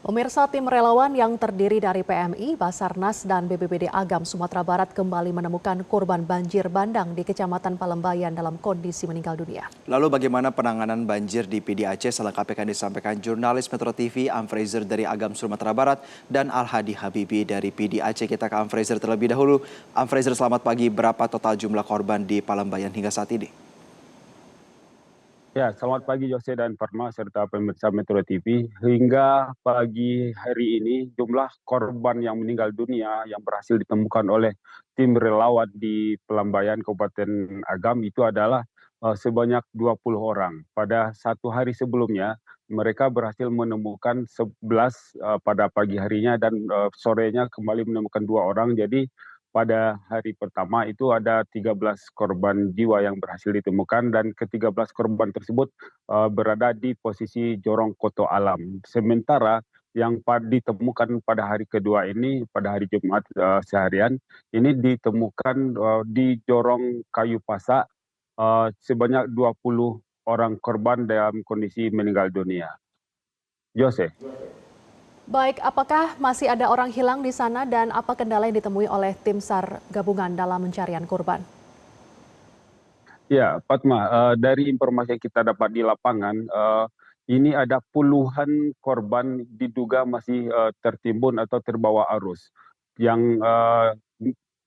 Pemirsa, tim relawan yang terdiri dari PMI, Basarnas, dan BPBD Agam Sumatera Barat kembali menemukan korban banjir bandang di Kecamatan Palembayan dalam kondisi meninggal dunia. Lalu bagaimana penanganan banjir di PD Aceh? Selengkapnya akan disampaikan jurnalis Metro TV Fraser dari Agam Sumatera Barat dan Al-Hadi Habibi dari PD Aceh. Kita ke Fraser terlebih dahulu. Fraser, selamat pagi. Berapa total jumlah korban di Palembayan hingga saat ini? Ya, selamat pagi Jose dan Farma serta pemirsa Metro TV. Hingga pagi hari ini jumlah korban yang meninggal dunia yang berhasil ditemukan oleh tim relawan di Pelambayan Kabupaten Agam itu adalah sebanyak 20 orang. Pada satu hari sebelumnya mereka berhasil menemukan 11 pada pagi harinya dan sorenya kembali menemukan 2 orang. Jadi pada hari pertama itu ada 13 korban jiwa yang berhasil ditemukan dan ke-13 korban tersebut berada di posisi jorong koto alam. Sementara yang ditemukan pada hari kedua ini, pada hari Jumat seharian, ini ditemukan di jorong kayu pasak sebanyak 20 orang korban dalam kondisi meninggal dunia. Jose. Baik, apakah masih ada orang hilang di sana dan apa kendala yang ditemui oleh tim SAR gabungan dalam pencarian korban? Ya, Fatma, dari informasi yang kita dapat di lapangan, ini ada puluhan korban diduga masih tertimbun atau terbawa arus.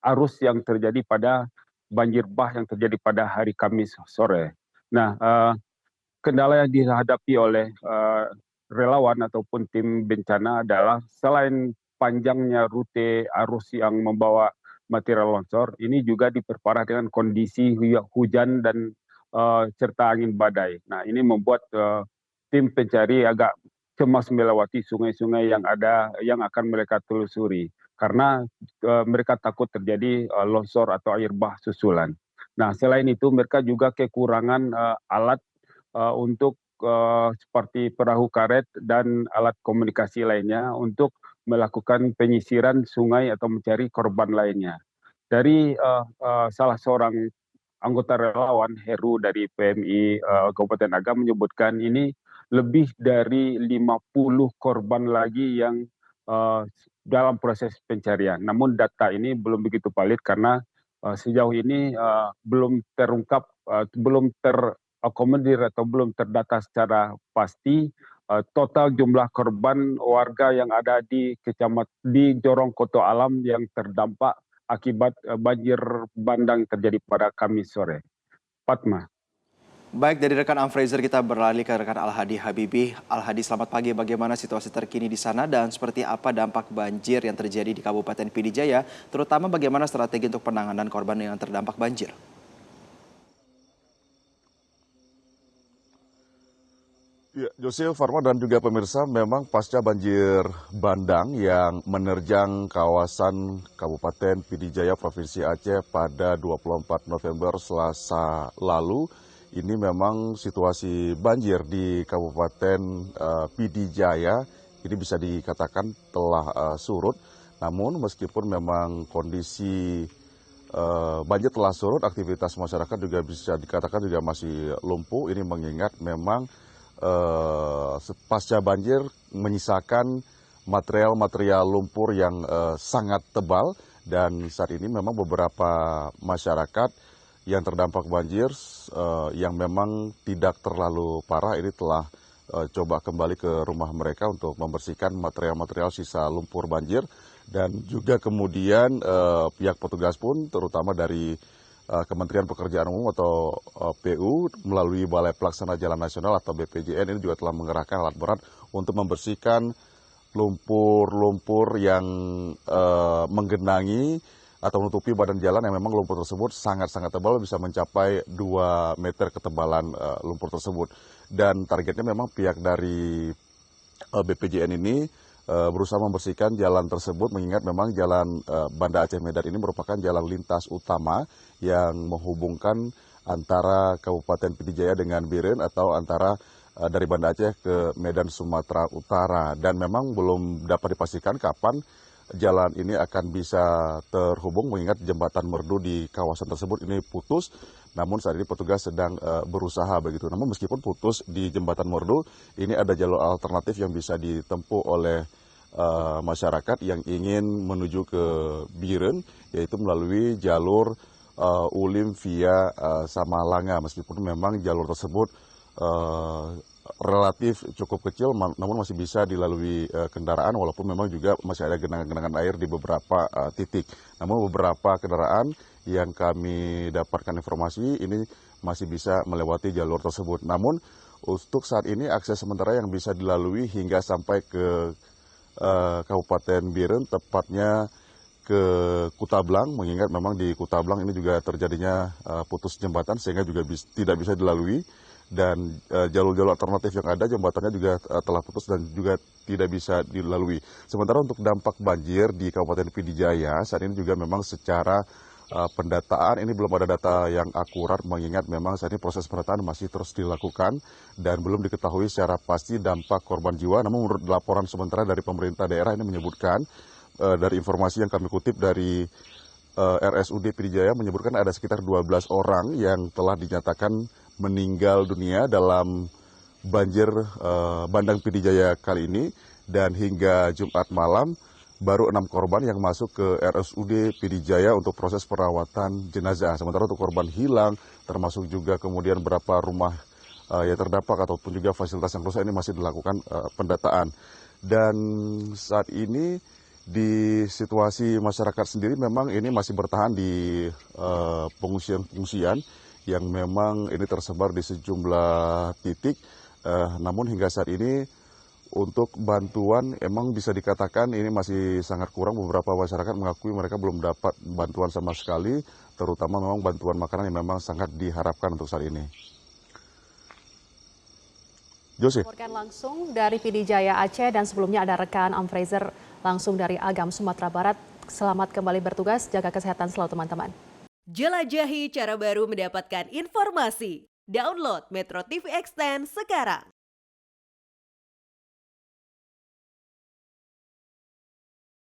Arus yang terjadi pada banjir bah yang terjadi pada hari Kamis sore. Nah, kendala yang dihadapi oleh relawan ataupun tim bencana adalah selain panjangnya rute arus yang membawa material longsor, ini juga diperparah dengan kondisi hujan dan serta angin badai. Nah, ini membuat tim pencari agak cemas melewati sungai-sungai yang ada yang akan mereka telusuri karena mereka takut terjadi longsor atau air bah susulan. Nah, selain itu mereka juga kekurangan alat untuk seperti perahu karet dan alat komunikasi lainnya untuk melakukan penyisiran sungai atau mencari korban lainnya. Dari salah seorang anggota relawan Heru dari PMI Kabupaten Agam menyebutkan ini lebih dari 50 korban lagi yang dalam proses pencarian. Namun data ini belum begitu valid karena sejauh ini belum terungkap, belum terakomodir atau belum terdata secara pasti total jumlah korban warga yang ada di Jorong Koto Alam yang terdampak akibat banjir bandang terjadi pada Kamis sore. Fatma. Baik, dari rekan Fraser kita beralih ke rekan Al-Hadi Habibi. Al-Hadi, selamat pagi. Bagaimana situasi terkini di sana dan seperti apa dampak banjir yang terjadi di Kabupaten PD Jaya, terutama bagaimana strategi untuk penanganan korban yang terdampak banjir? Ya, Jose, Farma dan juga pemirsa, memang pasca banjir bandang yang menerjang kawasan Kabupaten PD Jaya, Provinsi Aceh pada 24 November Selasa lalu, ini memang situasi banjir di Kabupaten PD Jaya ini bisa dikatakan telah surut. Namun meskipun memang kondisi banjir telah surut, aktivitas masyarakat juga bisa dikatakan juga masih lumpuh. Ini mengingat memang pasca banjir menyisakan material lumpur yang sangat tebal, dan saat ini memang beberapa masyarakat yang terdampak banjir yang memang tidak terlalu parah ini telah coba kembali ke rumah mereka untuk membersihkan material-material sisa lumpur banjir, dan juga kemudian pihak petugas pun terutama dari Kementerian Pekerjaan Umum atau PU melalui Balai Pelaksana Jalan Nasional atau BPJN ini juga telah mengerahkan alat berat untuk membersihkan lumpur-lumpur yang menggenangi atau menutupi badan jalan yang memang lumpur tersebut sangat-sangat tebal, bisa mencapai 2 meter ketebalan lumpur tersebut. Dan targetnya memang pihak dari BPJN ini berusaha membersihkan jalan tersebut, mengingat memang jalan Banda Aceh Medan ini merupakan jalan lintas utama yang menghubungkan antara Kabupaten PD Jaya dengan Biren atau antara dari Banda Aceh ke Medan Sumatera Utara. Dan memang belum dapat dipastikan kapan jalan ini akan bisa terhubung, mengingat jembatan merdu di kawasan tersebut ini putus. Namun saat ini petugas sedang berusaha begitu. Namun meskipun putus di jembatan merdu, ini ada jalur alternatif yang bisa ditempuh oleh masyarakat yang ingin menuju ke Biren, yaitu melalui jalur Ulim via Samalanga. Meskipun memang jalur tersebut relatif cukup kecil, namun masih bisa dilalui kendaraan, walaupun memang juga masih ada genangan-genangan air di beberapa titik. Namun beberapa kendaraan yang kami dapatkan informasi ini masih bisa melewati jalur tersebut. Namun untuk saat ini akses sementara yang bisa dilalui hingga sampai ke Kabupaten Biren, tepatnya ke Kutablang, mengingat memang di Kutablang ini juga terjadinya putus jembatan sehingga juga tidak bisa dilalui. Dan jalur-jalur alternatif yang ada, jembatannya juga telah putus dan juga tidak bisa dilalui. Sementara untuk dampak banjir di Kabupaten PD Jaya, saat ini juga memang secara pendataan ini belum ada data yang akurat, mengingat memang saat ini proses pendataan masih terus dilakukan dan belum diketahui secara pasti dampak korban jiwa. Namun menurut laporan sementara dari pemerintah daerah ini menyebutkan, dari informasi yang kami kutip dari RSUD PD Jaya, menyebutkan ada sekitar 12 orang yang telah dinyatakan meninggal dunia dalam banjir bandang PD Jaya kali ini, dan hingga Jumat malam baru 6 korban yang masuk ke RSUD PD Jaya untuk proses perawatan jenazah. Sementara untuk korban hilang, termasuk juga kemudian berapa rumah yang terdampak ataupun juga fasilitas yang rusak, ini masih dilakukan pendataan. Dan saat ini di situasi masyarakat sendiri memang ini masih bertahan di pengungsian-pengungsian yang memang ini tersebar di sejumlah titik. Namun hingga saat ini untuk bantuan emang bisa dikatakan ini masih sangat kurang. Beberapa masyarakat mengakui mereka belum dapat bantuan sama sekali, terutama memang bantuan makanan yang memang sangat diharapkan untuk saat ini. Josie. Melaporkan langsung dari PD Jaya Aceh, dan sebelumnya ada rekan Fraser langsung dari Agam Sumatera Barat. Selamat kembali bertugas, jaga kesehatan selalu teman-teman. Jelajahi cara baru mendapatkan informasi. Download Metro TV Extend sekarang.